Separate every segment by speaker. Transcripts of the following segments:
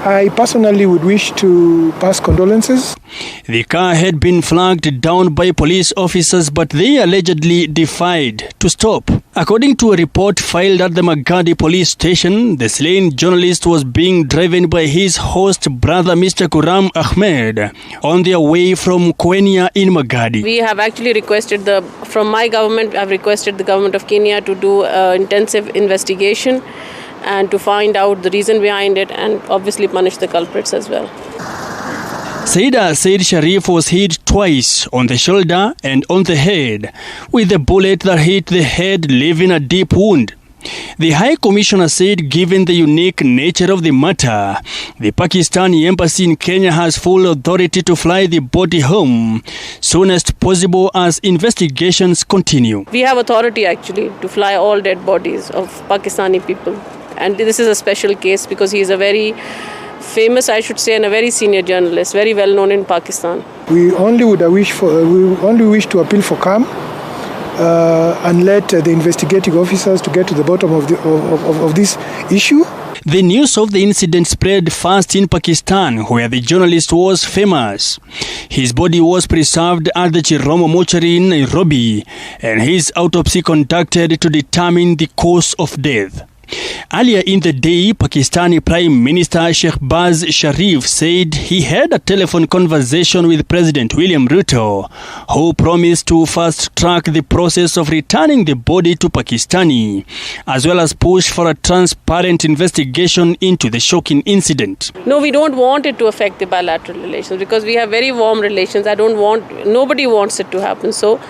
Speaker 1: I personally would wish to pass condolences.
Speaker 2: The car had been flagged down by police officers, but they allegedly defied to stop. According to a report filed at the Magadi police station, the slain journalist was being driven by his host brother Mr. Kuram Ahmed on their way from Kenya in Magadi.
Speaker 3: We have actually requested from my government, I've requested the government of Kenya to do intensive investigation and to find out the reason behind it and obviously punish the culprits as well.
Speaker 2: Saida Said Sharif was hit twice on the shoulder and on the head, with a bullet that hit the head leaving a deep wound. The High Commissioner said given the unique nature of the matter, the Pakistani embassy in Kenya has full authority to fly the body home soon as possible as investigations continue.
Speaker 3: We have authority actually to fly all dead bodies of Pakistani people. And this is a special case because he is a very famous, I should say, and a very senior journalist, very well known in Pakistan.
Speaker 1: We only wish to appeal for calm and let the investigating officers to get to the bottom of this issue.
Speaker 2: The news of the incident spread fast in Pakistan, where the journalist was famous. His body was preserved at the Chiromo mortuary in Nairobi, and his autopsy conducted to determine the cause of death. Earlier in the day, Pakistani Prime Minister Shehbaz Sharif said he had a telephone conversation with President William Ruto, who promised to fast-track the process of returning the body to Pakistani, as well as push for a transparent investigation into the shocking incident.
Speaker 3: No, we don't want it to affect the bilateral relations because we have very warm relations. Nobody wants it to happen. So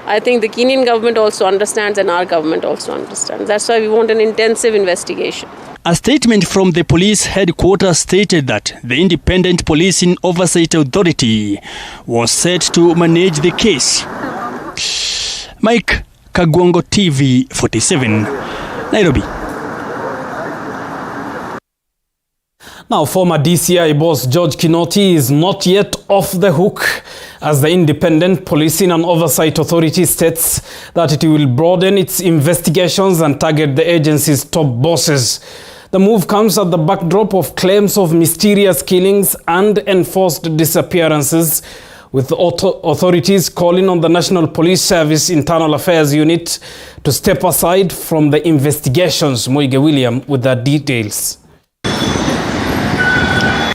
Speaker 3: I think the Kenyan government also understands and our government also understands. That's why we want an intensive investigation.
Speaker 2: A statement from the police headquarters stated that the Independent Policing Oversight Authority was set to manage the case. Mike Kagwango, TV 47, Nairobi.
Speaker 4: Now, former DCI boss George Kinoti is not yet off the hook as the Independent Policing and Oversight Authority states that it will broaden its investigations and target the agency's top bosses. The move comes at the backdrop of claims of mysterious killings and enforced disappearances, with authorities calling on the National Police Service Internal Affairs Unit to step aside from the investigations. Moige William with the details.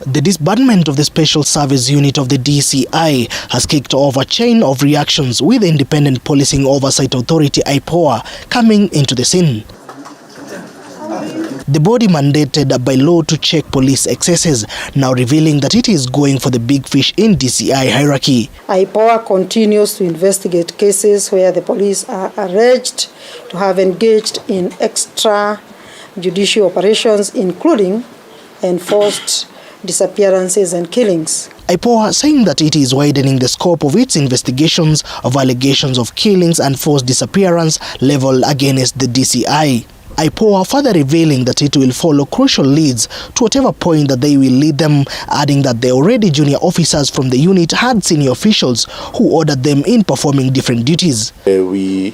Speaker 5: The disbandment of the Special Service Unit of the DCI has kicked off a chain of reactions, with the Independent Policing Oversight Authority (IPOA) coming into the scene. The body mandated by law to check police excesses, now revealing that it is going for the big fish in DCI hierarchy.
Speaker 6: IPOA continues to investigate cases where the police are alleged to have engaged in extrajudicial operations, including enforced disappearances and killings.
Speaker 5: IPOA saying that it is widening the scope of its investigations of allegations of killings and forced disappearance leveled against the DCI. IPOA further revealing that it will follow crucial leads to whatever point that they will lead them, adding that the already junior officers from the unit had senior officials who ordered them in performing different duties.
Speaker 7: The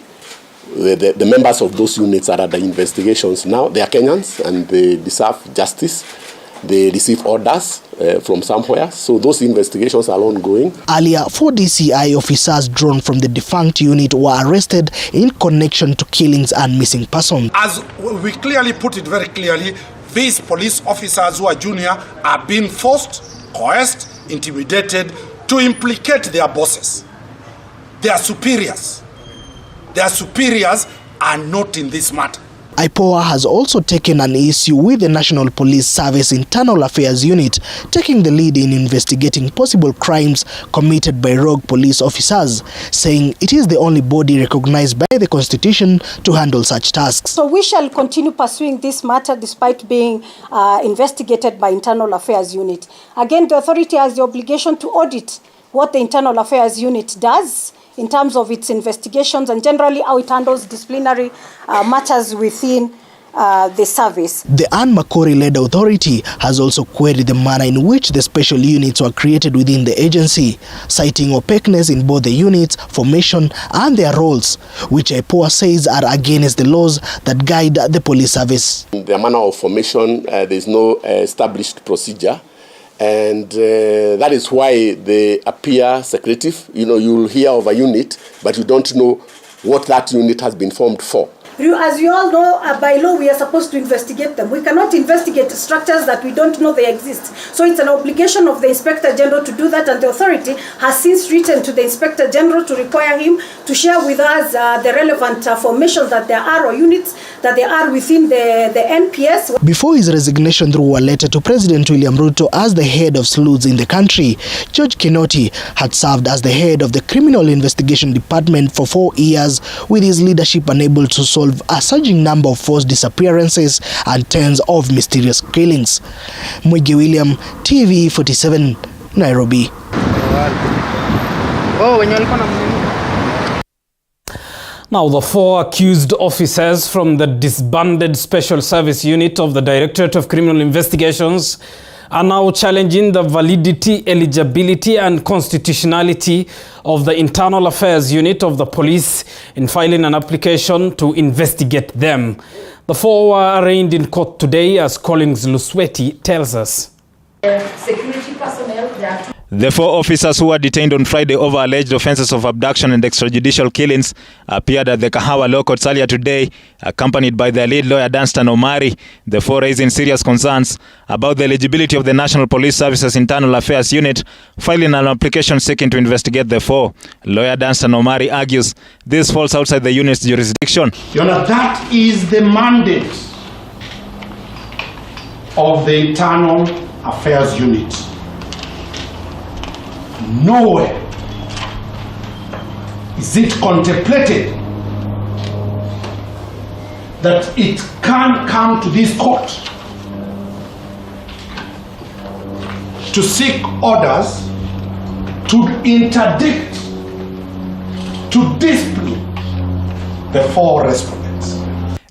Speaker 7: members of those units are under investigations now. They are Kenyans and they deserve justice. They receive orders from somewhere, so those investigations are ongoing.
Speaker 5: Earlier, 4 DCI officers drawn from the defunct unit were arrested in connection to killings and missing persons.
Speaker 8: As we clearly put it very clearly, these police officers who are junior are being forced, coerced, intimidated to implicate their bosses. Their superiors are not in this matter.
Speaker 5: IPOA has also taken an issue with the National Police Service Internal Affairs Unit, taking the lead in investigating possible crimes committed by rogue police officers, saying it is the only body recognized by the Constitution to handle such tasks.
Speaker 9: So we shall continue pursuing this matter despite being investigated by Internal Affairs Unit. Again, the authority has the obligation to audit what the Internal Affairs Unit does in terms of its investigations and generally how it handles disciplinary matters within the service.
Speaker 5: The Anne Makori-led authority has also queried the manner in which the special units were created within the agency, citing opaqueness in both the units, formation and their roles, which IPOA says are against the laws that guide the police service.
Speaker 7: In the manner of formation, there is no established procedure, and that is why they appear secretive. You know, you'll hear of a unit, but you don't know what that unit has been formed for.
Speaker 9: As you all know, by law, we are supposed to investigate them. We cannot investigate structures that we don't know they exist. So it's an obligation of the Inspector General to do that, and the authority has since written to the Inspector General to require him to share with us the relevant formations that there are, or units that there are within the NPS.
Speaker 5: Before his resignation through a letter to President William Ruto as the head of sleuths in the country, George Kinoti had served as the head of the Criminal Investigation Department for 4 years, with his leadership unable to solve a surging number of forced disappearances and tens of mysterious killings. Mwigi William, TV 47, Nairobi.
Speaker 4: Now, the 4 accused officers from the disbanded Special Service Unit of the Directorate of Criminal Investigations are now challenging the validity, eligibility and constitutionality of the Internal Affairs Unit of the Police in filing an application to investigate them. The 4 were arraigned in court today, as Collins Lusweti tells us.
Speaker 10: Security personnel that
Speaker 11: The 4 officers who were detained on Friday over alleged offences of abduction and extrajudicial killings appeared at the Kahawa Law Courts earlier today, accompanied by their lead lawyer Danstan Omari. The 4 raising serious concerns about the eligibility of the National Police Service's Internal Affairs Unit, filing an application seeking to investigate the 4. Lawyer Danstan Omari argues this falls outside the unit's jurisdiction.
Speaker 8: You know, that is the mandate of the Internal Affairs Unit. Nowhere is it contemplated that it can come to this court to seek orders to interdict, to discipline the 4 respondents.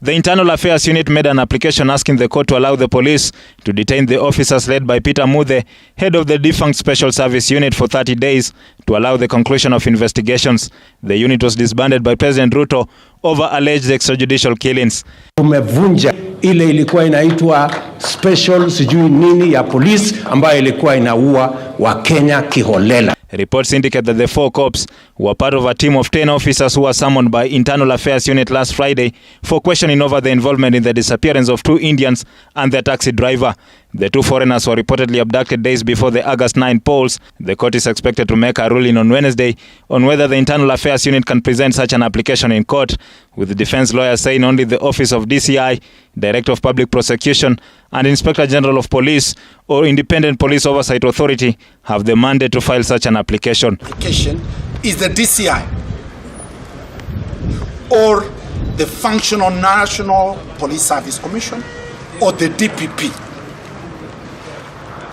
Speaker 11: The Internal Affairs Unit made an application asking the court to allow the police to detain the officers led by Peter Muthe, head of the defunct Special Service Unit, for 30 days to allow the conclusion of investigations. The unit was disbanded by President Ruto over alleged extrajudicial killings.
Speaker 12: Tumevunja ile ilikuwa inaitwa special sijui nini ya police ambayo ilikuwa inaua wa Kenya kiholela.
Speaker 11: Reports indicate that the 4 cops were part of a team of 10 officers who were summoned by Internal Affairs Unit last Friday for questioning over the involvement in the disappearance of 2 Indians and their taxi driver. The 2 foreigners were reportedly abducted days before the August 9 polls. The court is expected to make a ruling on Wednesday on whether the Internal Affairs Unit can present such an application in court, with the defense lawyers saying only the Office of DCI, Director of Public Prosecution and Inspector General of Police or Independent Police Oversight Authority have the mandate to file such an application.
Speaker 8: Application is the DCI or the Functional National Police Service Commission or the DPP.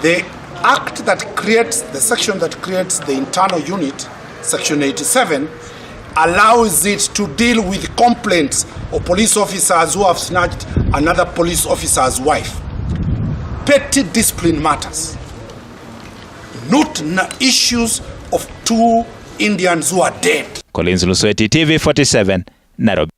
Speaker 8: The act that creates, the section that creates the internal unit, Section 87, allows it to deal with complaints of police officers who have snatched another police officer's wife. Petty discipline matters, not issues of 2 Indians who are dead.
Speaker 11: Collins Lusweti, TV 47, Nairobi.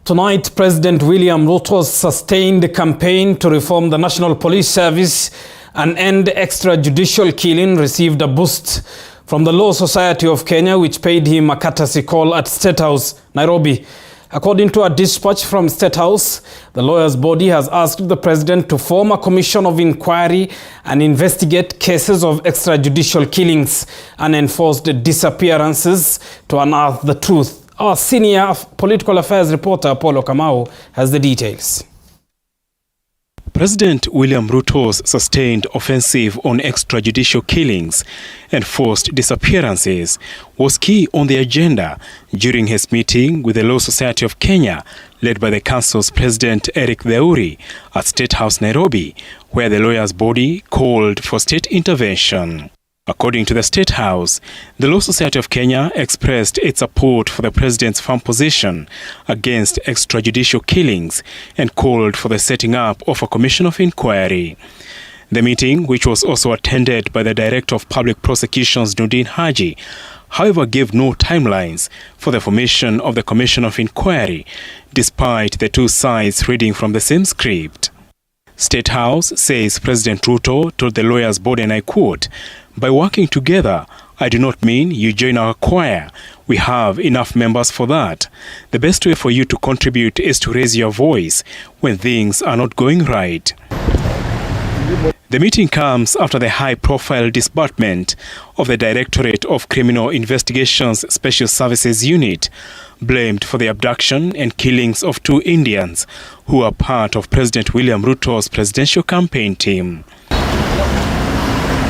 Speaker 4: Tonight, President William Ruto's sustained campaign to reform the National Police Service and end extrajudicial killing received a boost from the Law Society of Kenya, which paid him a courtesy call at State House, Nairobi. According to a dispatch from State House, the lawyers' body has asked the president to form a commission of inquiry and investigate cases of extrajudicial killings and enforced disappearances to unearth the truth. Our senior political affairs reporter, Apollo Kamau, has the details.
Speaker 13: President William Ruto's sustained offensive on extrajudicial killings and forced disappearances was key on the agenda during his meeting with the Law Society of Kenya, led by the Council's President Eric Theuri at State House, Nairobi, where the lawyers' body called for state intervention. According to the State House, the Law Society of Kenya expressed its support for the president's firm position against extrajudicial killings and called for the setting up of a commission of inquiry. The meeting, which was also attended by the Director of Public Prosecutions, Nudin Haji, however, gave no timelines for the formation of the commission of inquiry, despite the two sides reading from the same script. State House says President Ruto told the lawyers board, and I quote, "By working together, I do not mean you join our choir. We have enough members for that. The best way for you to contribute is to raise your voice when things are not going right." The meeting comes after the high-profile disbandment of the Directorate of Criminal Investigations Special Services Unit, blamed for the abduction and killings of 2 Indians who are part of President William Ruto's presidential campaign team.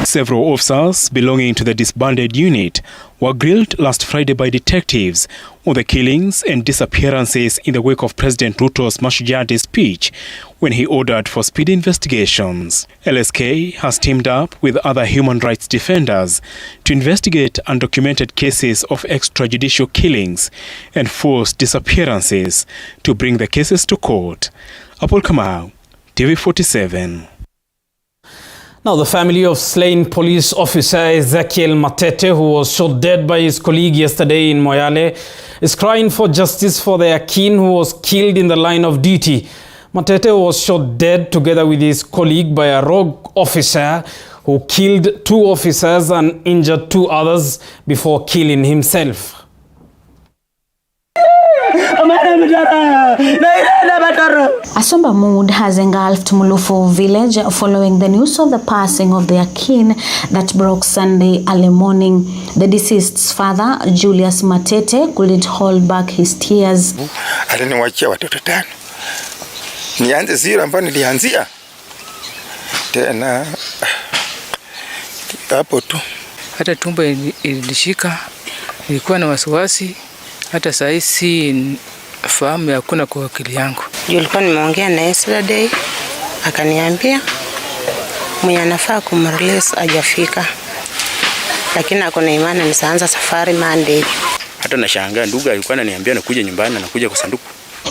Speaker 13: Several officers belonging to the disbanded unit were grilled last Friday by detectives on the killings and disappearances in the wake of President Ruto's Mashujaa Day speech when he ordered for speedy investigations. LSK has teamed up with other human rights defenders to investigate undocumented cases of extrajudicial killings and forced disappearances to bring the cases to court. Apol Kamau, TV47.
Speaker 4: Now, the family of slain police officer Ezekiel Matete, who was shot dead by his colleague yesterday in Moyale, is crying for justice for their kin who was killed in the line of duty. Matete was shot dead together with his colleague by a rogue officer who killed 2 officers and injured 2 others before killing himself.
Speaker 14: A somber mood has engulfed Mulufu village following the news of the passing of their kin that broke Sunday early morning. The deceased's father, Julius Matete, couldn't hold back his tears.
Speaker 15: Aliniwachia watoto 5. Nianze zero ambapo nilianzia. Tena hapo tu.
Speaker 16: Hata tumbo ilishika, nilikuwa na wasiwasi, hata saisi fahamu hakuna kwa akili yangu.
Speaker 17: Nilikuwa nimeongea na yesterday, akaniambia mwenye anafaa kumrelease hajafika. Lakini akona imani nisaanza safari Monday.
Speaker 18: Hata nashangaa ndugu alikuwa ananiambia nakuja nyumbani na nakuja kwa sanduku.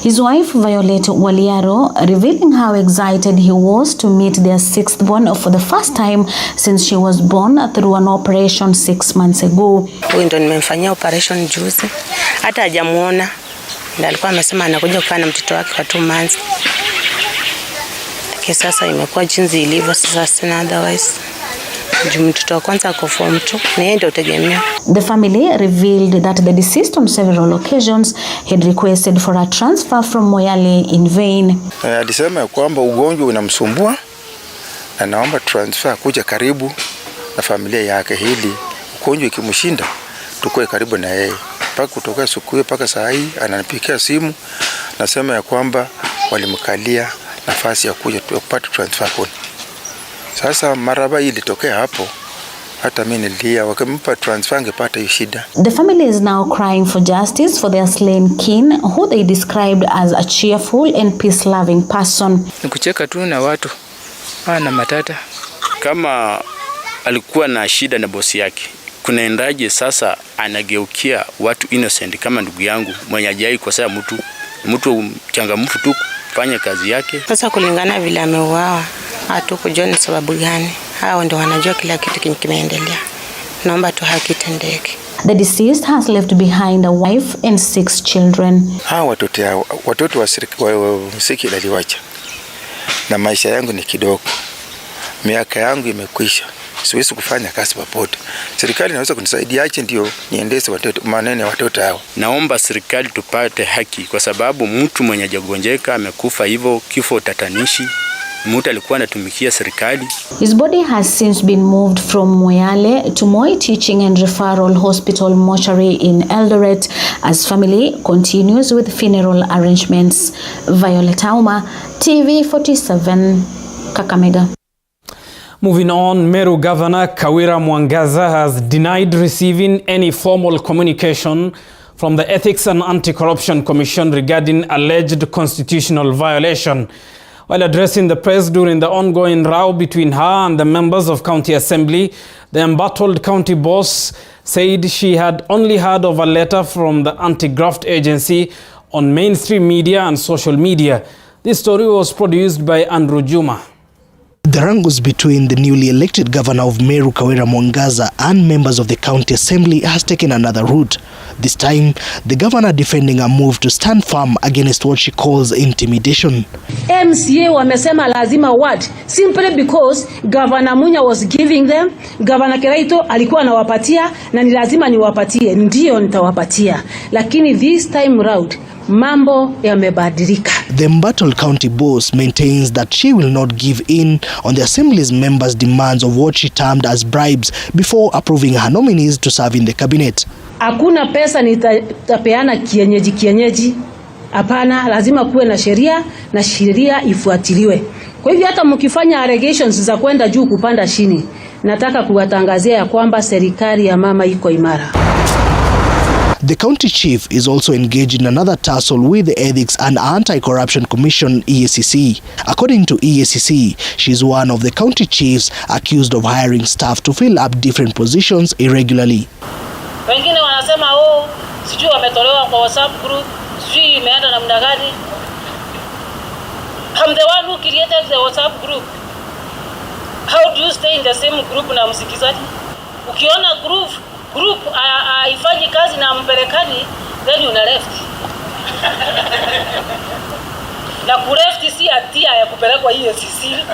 Speaker 14: His wife Violet Waliaro revealing how excited he was to meet their 6th born for the first time since she was born through an operation 6 months ago.
Speaker 17: Huyu ndo nimemfanyia operation juzi. Hata hajamuona. Ndio alikuwa amesema anakuja kukaa na mtoto wake kwa 2 months. Sasa imekuwa jinsi ilivyo sasa, sina otherwise. Mtoto wa kwanza ako form 2 na yeye ndio utegemea.
Speaker 14: The family revealed that the deceased on several occasions had requested for a transfer from Moyale in vain.
Speaker 15: Alisema kwamba ugonjwa unamsumbua na naomba transfer kuja karibu na familia yake, hili ugonjwa ikimshinda tukue karibu na yeye. Paka kutoka siku hiyo paka saa hii ananipigia simu nasema ya kwamba walimkalia nafasi ya kuja kupata transfer kuni. Sasa maraba ilitokea hapo, hata mimi nilia, wakimpa transfer angepata hiyo shida.
Speaker 14: The family is now crying for justice for their slain kin, who they described as a cheerful and peace-loving person.
Speaker 16: Nikucheka tu na watu, na matata.
Speaker 18: Kama alikuwa na shida na bosi yake, kunaendaje sasa anageukia watu innocent kama ndugu yangu mwenye hajai kosea mtu changamfu tu kufanya kazi yake.
Speaker 17: Sasa kulingana vile ameuawa, hatukujua ni sababu gani. Hao ndio wanajua kila kitu kimeendelea. Naomba tu haki itendeke.
Speaker 14: The deceased has left behind a wife and 6 children.
Speaker 15: Hao watoto wa msiki aliwacha. Na maisha yangu ni kidogo. Miaka yangu imekwisha. Siwezi kufanya kazi popote. Serikali inaweza kunisaidia aje ndio niendeze watoto maneno ya watoto hao.
Speaker 18: Naomba serikali tupate haki kwa sababu mtu mwenye hajagonjeka amekufa hivyo kifo tatanishi. Mtu alikuwa anatumikia serikali.
Speaker 14: His body has since been moved from Moyale to Moi Teaching and Referral Hospital mortuary in Eldoret as family continues with funeral arrangements. Violet Auma, TV47, Kakamega.
Speaker 4: Moving on, Meru Governor Kawira Mwangaza has denied receiving any formal communication from the Ethics and Anti-Corruption Commission regarding alleged constitutional violation. While addressing the press during the ongoing row between her and the members of County Assembly, the embattled county boss said she had only heard of a letter from the anti-graft agency on mainstream media and social media. This story was produced by Andrew Juma.
Speaker 5: The wrangles between the newly elected governor of Meru, Mwangaza, and members of the county assembly has taken another route. This time, the governor defending a move to stand firm against what she calls intimidation.
Speaker 19: MCA wamesema lazima what? Simply because Governor Munya was giving them, Governor Keraito alikuwa anawapatia na ni lazima niwapatie, ndio nitawapatia. Lakini this time round, mambo yamebadilika.
Speaker 5: The embattled county boss maintains that she will not give in on the assembly's members' demands of what she termed as bribes before approving her nominees to serve in the cabinet.
Speaker 19: Hakuna pesa nitapeana kienyeji. Hapana, lazima kuwe na sheria na sheria ifuatiliwe. Kwa hivyo hata mkifanya allegations za kwenda juu kupanda chini, nataka kuwatangazia ya kwamba serikali ya mama iko imara.
Speaker 5: The county chief is also engaged in another tussle with the Ethics and Anti-Corruption Commission, EACC. According to EACC, she is one of the county chiefs accused of hiring staff to fill up different positions irregularly.
Speaker 20: Wengine wanasema sijui wametolewa kwa WhatsApp group, sijui imeenda namna gani. I'm the one who created the WhatsApp group. How do you stay in the same group na msikizaji? Ukiona group haifanyi kazi na mpelekani, then una left. Na kuleft si hatia ya kupelekwa EACC.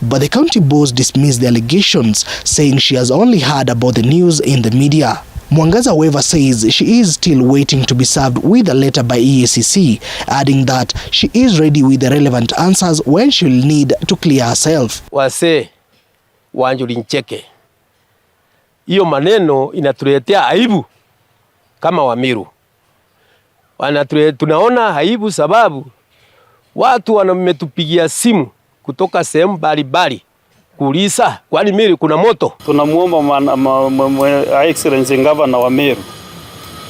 Speaker 5: But the county boss dismissed the allegations, saying she has only heard about the news in the media. Mwangaza, however, says she is still waiting to be served with a letter by EACC, adding that she is ready with the relevant answers when she will need to clear herself.
Speaker 21: Wase Wanjuri Ncheke, hiyo maneno inatuletea aibu kama Wameru. Tunaona aibu sababu watu wametupigia simu kutoka sehemu mbalimbali kuuliza kwani Meru kuna moto.
Speaker 22: Tunamuomba Excellency Governor wa Meru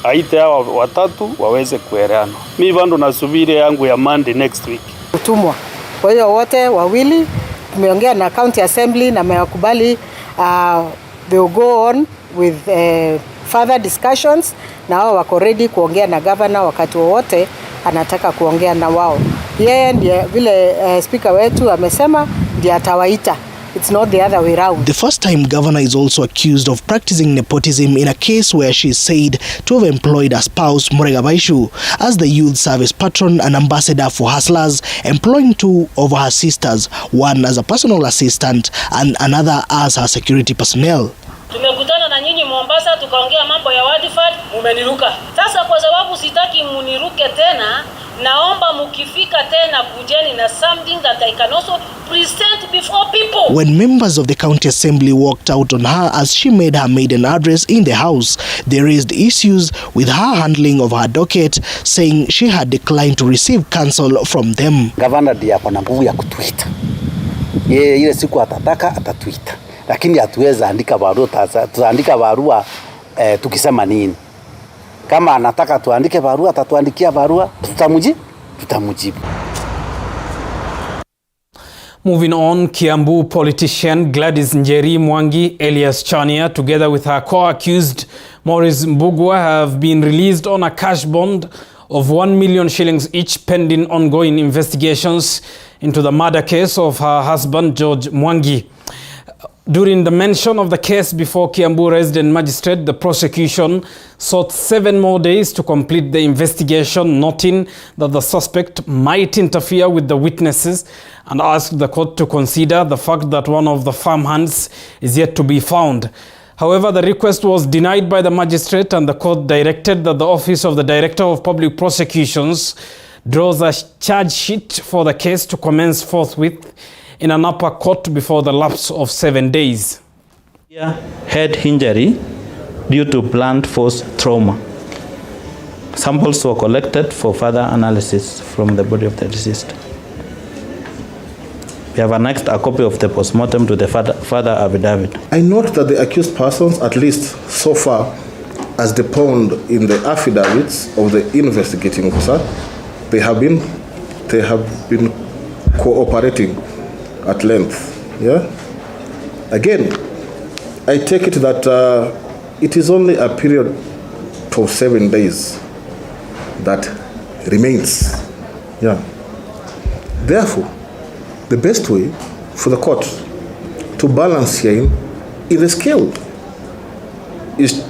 Speaker 22: aite hawa watatu waweze kuelewana. Mimi bado nasubiri yangu ya Monday next week.
Speaker 6: Utumwa. Kwa hiyo wote wawili tumeongea na county assembly na wamekubali they will go on with further discussions na wao wako ready kuongea na governor wakati wowote anataka kuongea na wao. Yeye ndiye vile speaker wetu amesema ndiye atawaita. It's not the other way around.
Speaker 5: The first time governor is also accused of practicing nepotism in a case where she is said to have employed her spouse Murega Baishu as the youth service patron and ambassador for hustlers, employing two of her sisters, one as a personal assistant and another as her security personnel.
Speaker 20: Tumekutana na nyinyi Mombasa tukaongea mambo ya wadifad, mumeniruka. Sasa kwa sababu sitaki muniruke tena, naomba mukifika tena kujeni na something that I can also present before people.
Speaker 5: When members of the county assembly walked out on her as she made her maiden address in the house, they raised issues with her handling of her docket, saying she had declined to receive counsel from them.
Speaker 23: Governor ndiye ako na nguvu ya kutuita. Yeye ile siku atataka atatuita. Lakini hatuweza andika barua, tutaandika barua tukisema nini. Kama anataka tuandike barua, atatuandikia barua, tutamujibu.
Speaker 4: Moving on, Kiambu politician Gladys Njeri Mwangi Elias Chania, together with her co-accused Maurice Mbugua, have been released on a cash bond of 1 million shillings each, pending ongoing investigations into the murder case of her husband George Mwangi. During the mention of the case before Kiambu resident magistrate, the prosecution sought 7 more days to complete the investigation, noting that the suspect might interfere with the witnesses, and asked the court to consider the fact that one of the farmhands is yet to be found. However, the request was denied by the magistrate, and the court directed that the Office of the Director of Public Prosecutions draws a charge sheet for the case to commence forthwith in an upper court before the lapse of 7 days.
Speaker 24: Head injury due to blunt force trauma. Samples were collected for further analysis from the body of the deceased. We have annexed a copy of the postmortem to the further affidavit.
Speaker 25: I note that the accused persons, at least so far as deponed in the affidavits of the investigating officer, they have been cooperating at length. Yeah. Again, I take it that it is only a period of 7 days that remains. Yeah. Therefore, the best way for the court to balance here in the scale is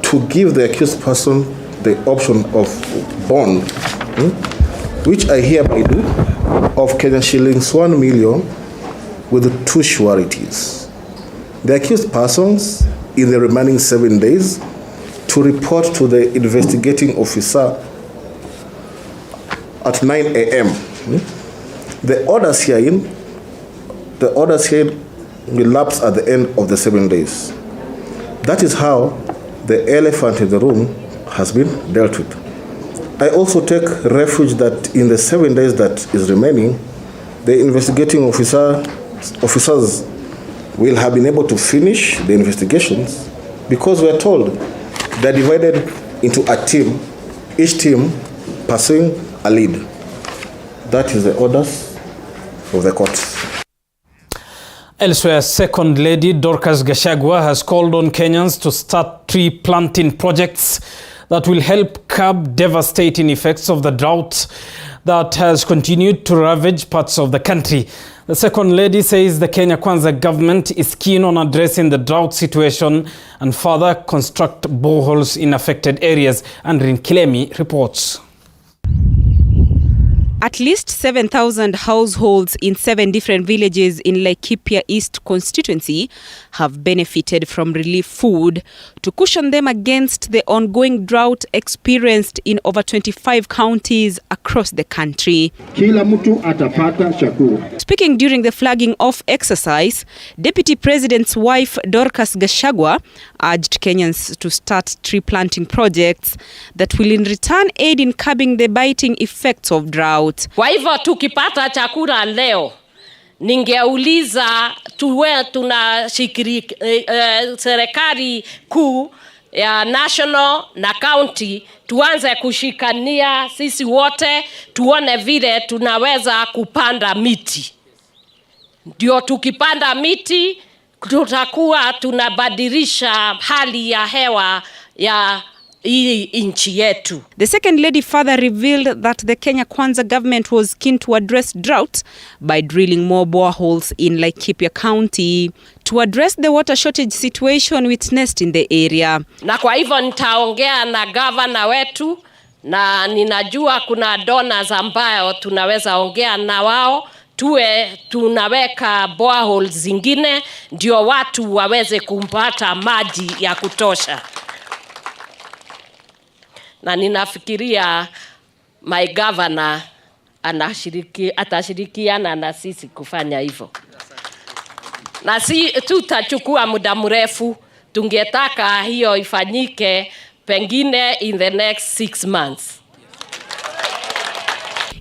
Speaker 25: to give the accused person the option of bond, which I hereby do, of Kenyan shillings 1 million with 2 sureties. The accused persons in the remaining 7 days to report to the investigating officer at 9 a.m. The orders here will lapse at the end of the 7 days. That is how the elephant in the room has been dealt with. I also take refuge that in the 7 days that is remaining, the investigating officers will have been able to finish the investigations, because we are told they're divided into a team, each team pursuing a lead. That is the orders of the court.
Speaker 4: Elsewhere, Second Lady Dorcas Gashagua has called on Kenyans to start tree planting projects that will help curb devastating effects of the drought that has continued to ravage parts of the country. The Second Lady says the Kenya Kwanza government is keen on addressing the drought situation and further construct boreholes in affected areas. Andrin Kilemi reports.
Speaker 1: At least 7,000 households in 7 different villages in Laikipia East constituency have benefited from relief food to cushion them against the ongoing drought experienced in over 25 counties across the country.
Speaker 2: Kila mtu atapata chakula.
Speaker 1: Speaking during the flagging off exercise, Deputy President's wife Dorcas Gashagua urged Kenyans to start tree planting projects that will in return aid in curbing the biting effects of drought.
Speaker 3: Kwa hivyo tukipata chakula leo, ningeuliza tuwe tunashiriki serikali kuu ya national na county, tuanze kushikania sisi wote, tuone vile tunaweza kupanda miti. Ndio tukipanda miti tutakuwa tunabadilisha hali ya hewa ya inchi yetu.
Speaker 1: The Second Lady further revealed that the Kenya Kwanza government was keen to address drought by drilling more boreholes in Laikipia County to address the water shortage situation witnessed in the area.
Speaker 3: Na kwa hivyo nitaongea na governor wetu, na ninajua kuna donors ambayo tunaweza ongea na wao, tuwe tunaweka boreholes zingine ndio watu waweze kupata maji ya kutosha. Na ninafikiria my governor atashirikiana na sisi kufanya hivyo. Na si tutachukua muda mrefu, tungetaka hiyo ifanyike pengine in the next 6 months.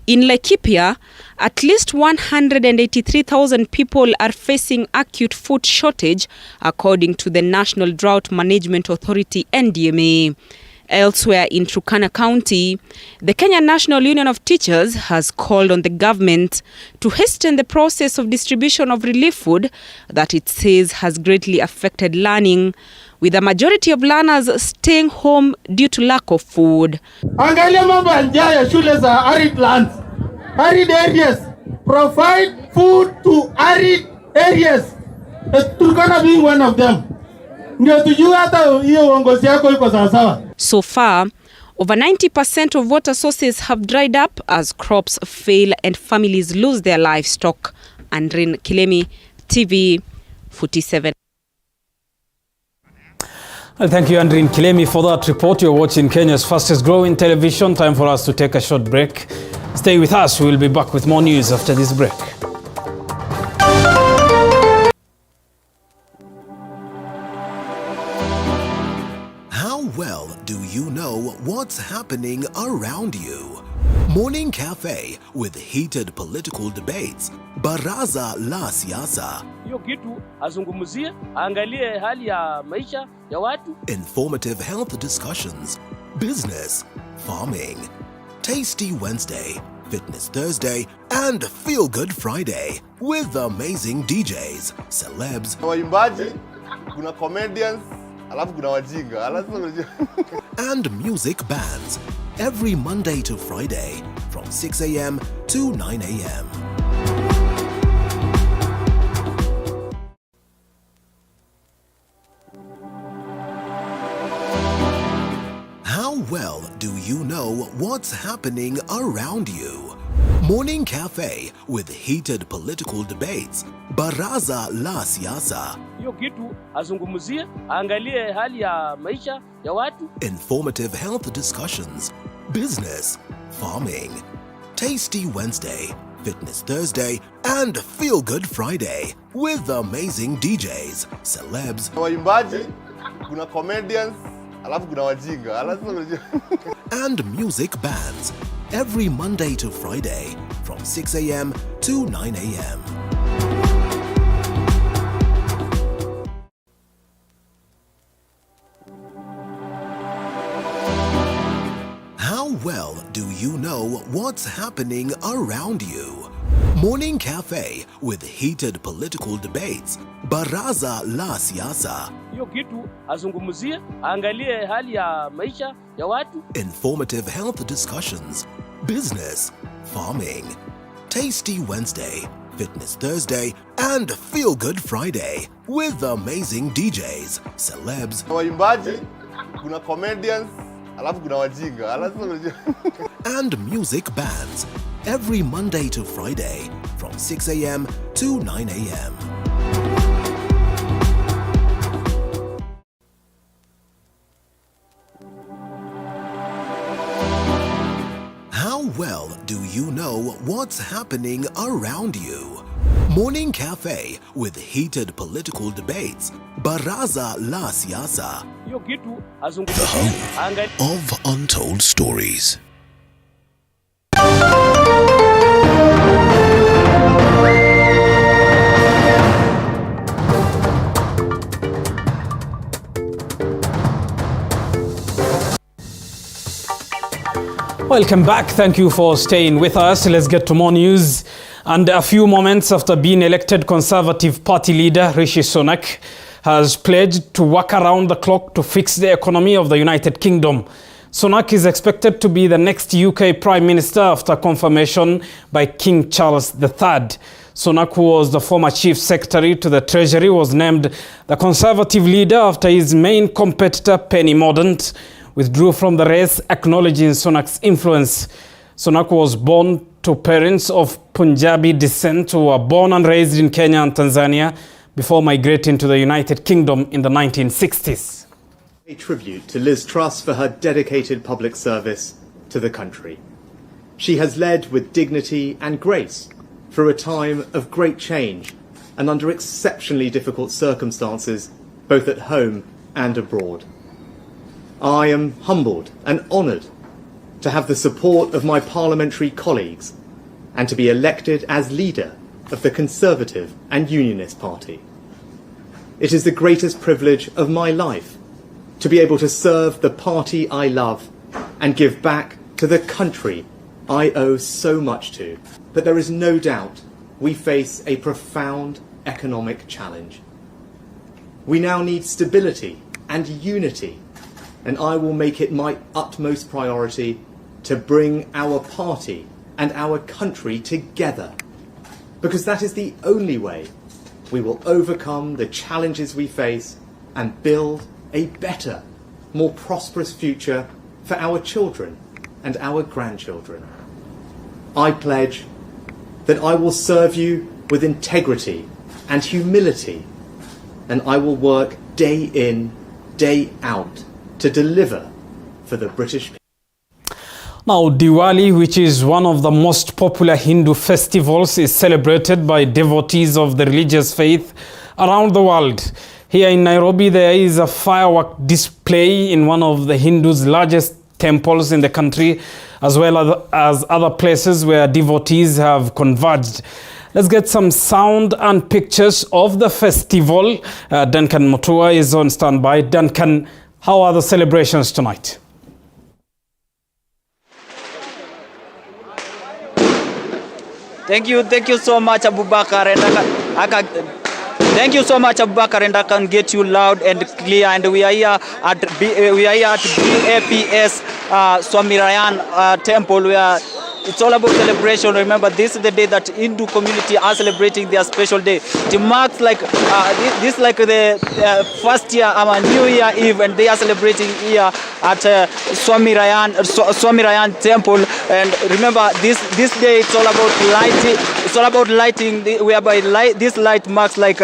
Speaker 1: In Laikipia, at least 183,000 people are facing acute food shortage, according to the National Drought Management Authority, NDMA. Elsewhere in Turkana County, the Kenya National Union of Teachers has called on the government to hasten the process of distribution of relief food that it says has greatly affected learning, with a majority of learners staying home due to lack of food.
Speaker 2: Angalia mambo ya njaa ya shule za arid lands, arid areas. Provide food to arid areas. Turkana being one of them.
Speaker 1: So far, over 90% of water sources have dried up as crops fail and families lose their livestock. Andrin Kilemi, TV 47.
Speaker 4: Well, thank you, Andrin Kilemi, for that report. You're watching Kenya's fastest growing television. Time for us to take a short break. Stay with us. We'll be back with more news after this break.
Speaker 7: Well, do you know what's happening around you? Morning Cafe with heated political debates. Baraza la Siasa.
Speaker 9: Hiyo kitu azungumzie, angalie hali ya maisha ya watu.
Speaker 7: Informative health discussions. Business. Farming. Tasty Wednesday Fitness Thursday, and Feel Good Friday with amazing DJs, celebs,
Speaker 8: waimbaji, kuna comedians, alafu kuna wajinga,
Speaker 7: and music bands every Monday to Friday from 6 a.m. to 9 a.m. How well do you know what's happening around you? Morning Cafe with heated political debates. Baraza la Siasa.
Speaker 9: Hiyo kitu azungumzie, angalie hali ya maisha ya watu.
Speaker 7: Informative health discussions. Business, farming. Tasty Wednesday, Fitness Thursday, and Feel Good Friday with amazing DJs, celebs,
Speaker 8: waimbaji, kuna comedians, alafu kuna wajinga,
Speaker 7: and music bands every Monday to Friday from 6 a.m. to 9 a.m. How well do you know what's happening around you? Morning Cafe with heated political debates. Baraza la Siasa.
Speaker 9: Hiyo kitu azungumzie, angalie hali ya maisha ya watu.
Speaker 7: Informative health discussions. Business, farming. Tasty Wednesday, Fitness Thursday, and Feel Good Friday with amazing DJs, celebs,
Speaker 8: waimbaji, kuna comedians, alafu kuna wajinga,
Speaker 7: and music bands every Monday to Friday from 6 a.m. to 9 a.m. How well do you know what's happening around you? Morning Cafe with heated political debates. Baraza la Siasa.
Speaker 9: Hiyo kitu
Speaker 7: The
Speaker 9: azungumzie,
Speaker 7: home of untold stories.
Speaker 4: Welcome back. Thank you for staying with us. Let's get to more news. And a few moments after being elected, Conservative Party leader Rishi Sonak has pledged to work around the clock to fix the economy of the United Kingdom. Sonak is expected to be the next UK Prime Minister after confirmation by King Charles III. Sonak, who was the former Chief Secretary to the Treasury, was named the Conservative leader after his main competitor, Penny Mordaunt, withdrew from the race, acknowledging Sonak's influence. Sonak was born to parents of Punjabi descent who were born and raised in Kenya and Tanzania before migrating to the United Kingdom in the 1960s.
Speaker 10: A tribute to Liz Truss for her dedicated public service to the country. She has led with dignity and grace through a time of great change and under exceptionally difficult circumstances, both at home and abroad. I am humbled and honoured to have the support of my parliamentary colleagues and to be elected as leader of the Conservative and Unionist Party. It is the greatest privilege of my life to be able to serve the party I love and give back to the country I owe so much to. But there is no doubt we face a profound economic challenge. We now need stability and unity, and I will make it my utmost priority to bring our party and our country together, because that is the only way we will overcome the challenges we face and build a better, more prosperous future for our children and our grandchildren. I pledge that I will serve you with integrity and humility, and I will work day in, day out to deliver for the British people.
Speaker 4: Now, Diwali, which is one of the most popular Hindu festivals, is celebrated by devotees of the religious faith around the world. Here in Nairobi, there is a firework display in one of the Hindus' largest temples in the country, as well as other places where devotees have converged. Let's get some sound and pictures of the festival. Duncan Mutua is on standby. Duncan, how are the celebrations tonight?
Speaker 11: Thank you so much, Abubakar, and thank you so much, Abubakar, and I can get you loud and clear. And we are here at BAPS Swamirayan Temple, where it's all about celebration. Remember, this is the day that Hindu community are celebrating their special day. It marks like this like the first year, New Year Eve, and they are celebrating here at Swamirayan Temple. And remember, this day it's all about lighting. It's all about lighting, whereby this light marks like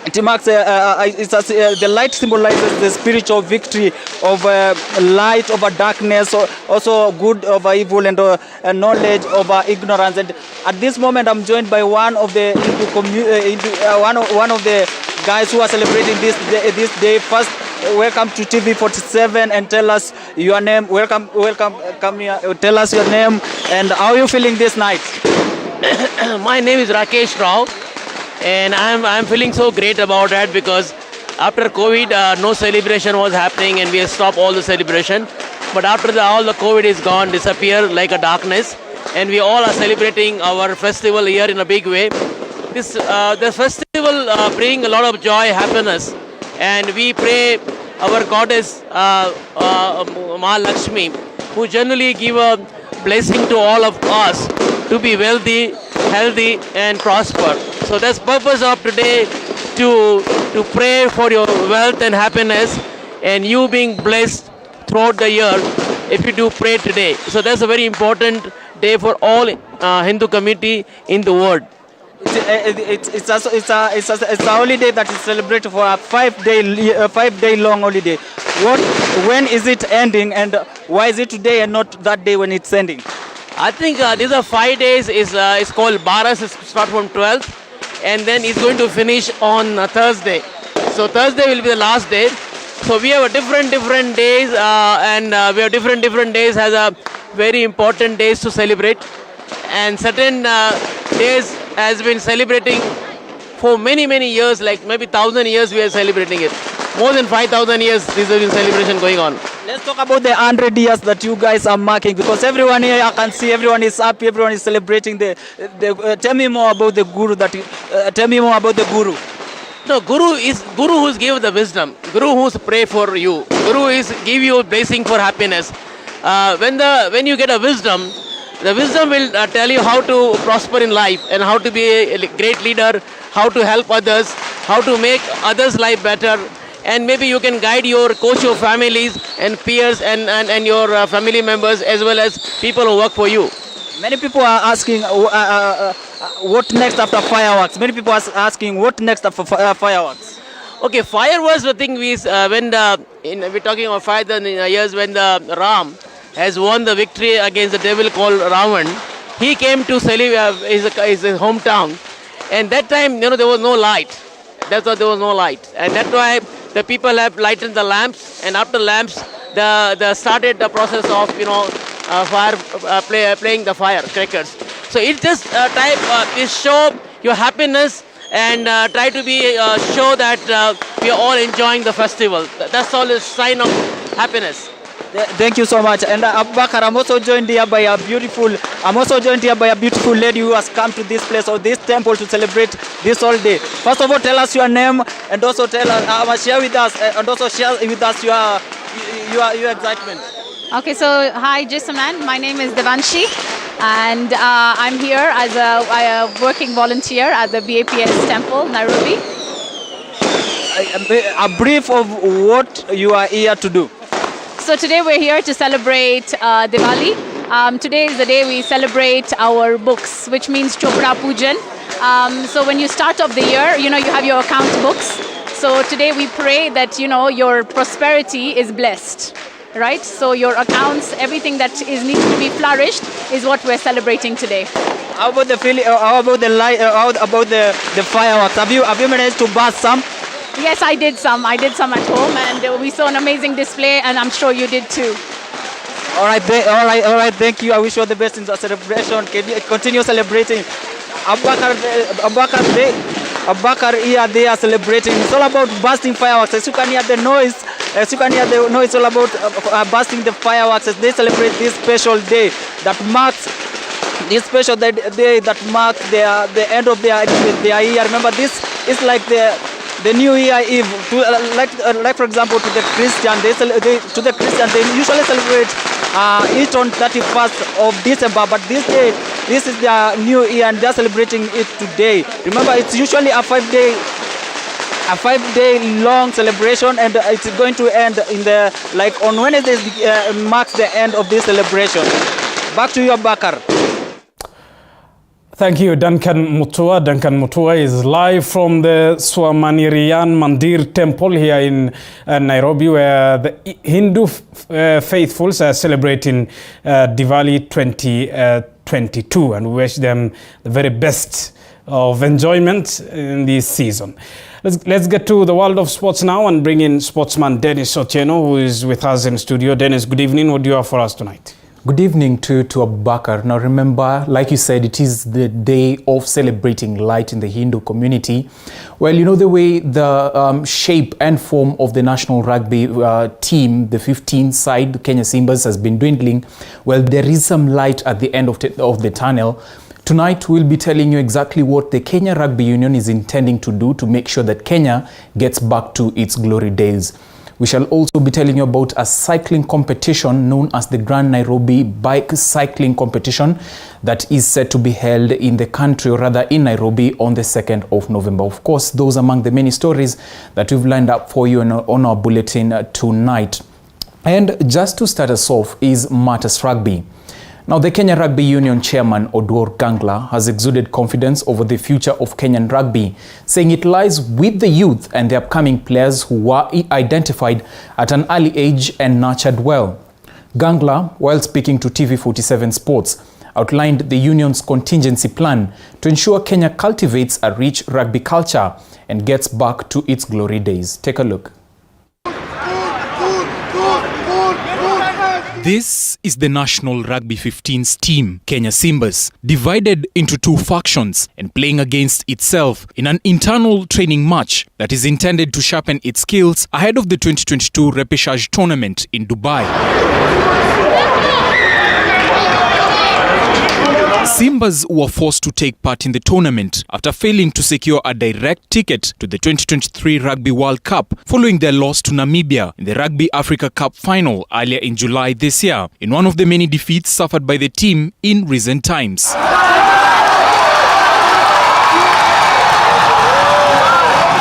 Speaker 11: it marks the light symbolizes the spiritual victory of light over darkness, also good over evil, and knowledge over ignorance. And at this moment, I'm joined by one of the one of the guys who are celebrating this day. First, welcome to TV 47, and tell us your name. Welcome, come here. Tell us your name and how are you feeling this night?
Speaker 12: My name is Rakesh Rao, and I'm feeling so great about that because after COVID, no celebration was happening, and we have stopped all the celebration. But after all the COVID is gone, disappear like a darkness, and we all are celebrating our festival here in a big way. The festival bring a lot of joy, happiness, and we pray our goddess Ma Lakshmi, who generally give a blessing to all of us to be wealthy, healthy, and prosper. So that's purpose of today, to pray for your wealth and happiness, and you being blessed throughout the year if you do pray today. So that's a very important day for all Hindu community in the world.
Speaker 11: It's a holiday that is celebrated for a 5 day long holiday. When is it ending, and why is it today and not that day when it's ending?
Speaker 12: I think these are 5 days. It's called Baras. It starts from 12th, and then it's going to finish on Thursday. So Thursday will be the last day. So we have a different days, and we have different days has a very important days to celebrate, and certain days has been celebrating for many years, like maybe 1,000 years we are celebrating it. More than 5,000 years this has been celebration going on.
Speaker 11: Let's talk about the 100 years that you guys are marking, because everyone here, I can see everyone is happy, everyone is celebrating tell me more about the guru tell me more about the guru.
Speaker 12: No, guru who's give the wisdom. Guru who's pray for you. Guru is give you blessing for happiness. When you get a wisdom, the wisdom will tell you how to prosper in life and how to be a great leader, how to help others, how to make others' life better, and maybe you can guide coach your families and peers and your family members as well as people who work for you.
Speaker 11: Many people are asking what next after fireworks. Many people are asking what next after fireworks.
Speaker 12: Okay, fireworks, the thing is we're talking about 5,000 years when the Ram has won the victory against the devil called Ravan. He came to his hometown, and that time there was no light. That's why there was no light, and that's why the people have lightened the lamps, and after lamps, the started the process of playing the firecrackers. So it just show your happiness and try to be show that we are all enjoying the festival. That's all a sign of happiness.
Speaker 11: Thank you so much. And Abubakar, I'm also joined here by a beautiful lady who has come to this place or this temple to celebrate this holiday. First of all, tell us your name, and also share with us your excitement.
Speaker 13: Okay, so hi Jason, my name is Devanshi, and I'm here as a working volunteer at the BAPS temple, Nairobi.
Speaker 11: A brief of what you are here to do.
Speaker 13: So today we're here to celebrate Diwali. Today is the day we celebrate our books, which means Chopra Pujan. So when you start off the year, you have your account books. So today we pray that, your prosperity is blessed, right? So your accounts, everything that needs to be flourished is what we're celebrating today.
Speaker 11: How about the feeling? How about the light? How about the fireworks? Have you managed to burst some?
Speaker 13: Yes, I did some. I did some at home, and we saw an amazing display, and I'm sure you did too.
Speaker 11: All right. Thank you. I wish you all the best in the celebration. Continue celebrating. Abubakar here, they are celebrating. It's all about bursting fireworks. As you can hear the noise, it's all about bursting the fireworks as they celebrate this special day that marks this special day that marks the end of their year. Remember, this is like the New Year Eve. Like for example, to the Christian, they usually celebrate it on 31st of December. But this is their New Year, and they're celebrating it today. Remember, it's usually a 5-day long celebration, and it's going to end on Wednesday. Marks the end of this celebration. Back to you, Bakar.
Speaker 4: Thank you, Duncan Mutua. Duncan Mutua is live from the Swaminarayan Mandir Temple here in Nairobi, where the Hindu faithfuls are celebrating Diwali 2022, and we wish them the very best of enjoyment in this season. Let's get to the world of sports now and bring in sportsman Dennis Otieno, who is with us in studio. Dennis, good evening. What do you have for us tonight?
Speaker 14: Good evening to Abubakar. Now remember, like you said, it is the day of celebrating light in the Hindu community. Well, you know the way the shape and form of the national rugby team, the 15 side, the Kenya Simbas, has been dwindling. Well, there is some light at the end of the tunnel. Tonight, we'll be telling you exactly what the Kenya Rugby Union is intending to do to make sure that Kenya gets back to its glory days. We shall also be telling you about a cycling competition known as the Grand Nairobi Bike Cycling Competition that is set to be held in the country, or rather in Nairobi, on the 2nd of November. Of course, those among the many stories that we've lined up for you on our bulletin tonight. And just to start us off is Matters Rugby. Now, the Kenya Rugby Union chairman, Oduor Gangla, has exuded confidence over the future of Kenyan rugby, saying it lies with the youth and the upcoming players who were identified at an early age and nurtured well. Gangla, while speaking to TV47 Sports, outlined the union's contingency plan to ensure Kenya cultivates a rich rugby culture and gets back to its glory days. Take a look. This is the National Rugby 15's team, Kenya Simbas, divided into two factions and playing against itself in an internal training match that is intended to sharpen its skills ahead of the 2022 repechage tournament in Dubai. Simbas were forced to take part in the tournament after failing to secure a direct ticket to the 2023 Rugby World Cup following their loss to Namibia in the Rugby Africa Cup final earlier in July this year, in one of the many defeats suffered by the team in recent times.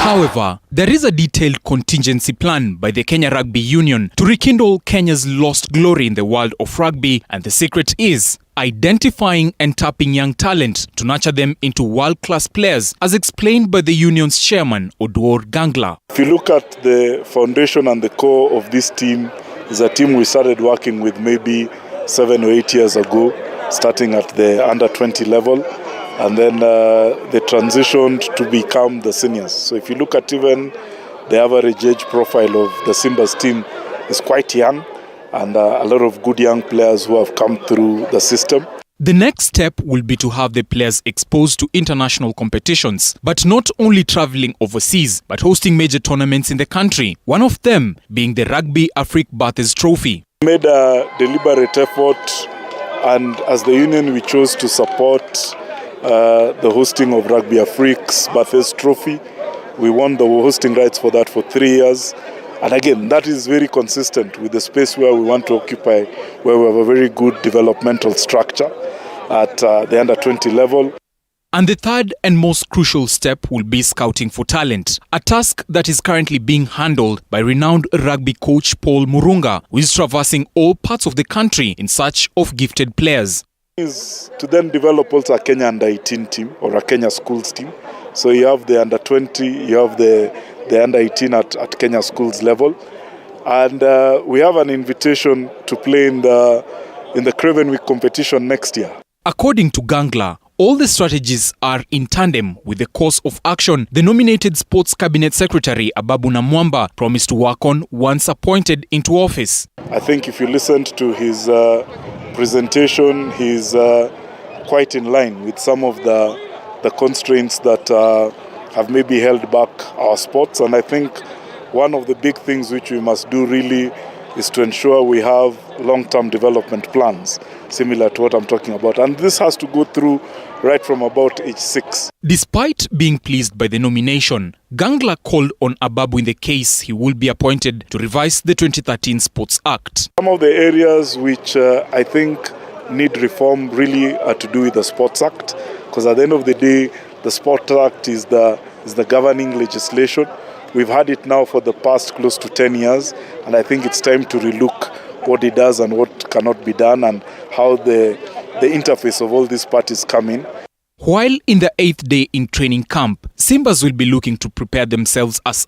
Speaker 14: However, there is a detailed contingency plan by the Kenya Rugby Union to rekindle Kenya's lost glory in the world of rugby, and the secret is identifying and tapping young talent to nurture them into world-class players, as explained by the union's chairman, Oduor Gangla.
Speaker 15: If you look at the foundation and the core of this team, is a team we started working with maybe 7 or 8 years ago, starting at the under-20 level. And then they transitioned to become the seniors. So if you look at even the average age profile of the Simbas team is quite young, and a lot of good young players who have come through the system.
Speaker 14: The next step will be to have the players exposed to international competitions, but not only traveling overseas, but hosting major tournaments in the country, one of them being the Rugby Afrique Bathurst Trophy.
Speaker 15: We made a deliberate effort, and as the union we chose to support the hosting of Rugby Afrique's Bathurst Trophy. We won the hosting rights for that for 3 years. And again, that is very consistent with the space where we want to occupy, where we have a very good developmental structure at the under-20 level.
Speaker 14: And the third and most crucial step will be scouting for talent, a task that is currently being handled by renowned rugby coach Paul Murunga, who is traversing all parts of the country in search of gifted players.
Speaker 15: Is to then develop also a Kenya under-18 team or a Kenya schools team. So you have the under-20, you have the under-18 at Kenya schools level. And we have an invitation to play in the Craven Week competition next year.
Speaker 14: According to Gangla, all the strategies are in tandem with the course of action the nominated Sports Cabinet Secretary Ababu Namwamba promised to work on once appointed into office.
Speaker 15: I think if you listened to his presentation, he's quite in line with some of the constraints that have maybe held back our sports. And I think one of the big things which we must do really is to ensure we have long-term development plans similar to what I'm talking about. And this has to go through right from about age 6.
Speaker 16: Despite being pleased by the nomination, Gangla called on Ababu in the case he will be appointed to revise the 2013 Sports Act.
Speaker 15: Some of the areas which I think need reform really are to do with the Sports Act, because at the end of the day, the Sports Act is the governing legislation. We've had it now for the past close to 10 years, and I think it's time to relook what it does and what cannot be done, and how the interface of all these parties come in.
Speaker 16: While in the 8th day in training camp, Simbas will be looking to prepare themselves as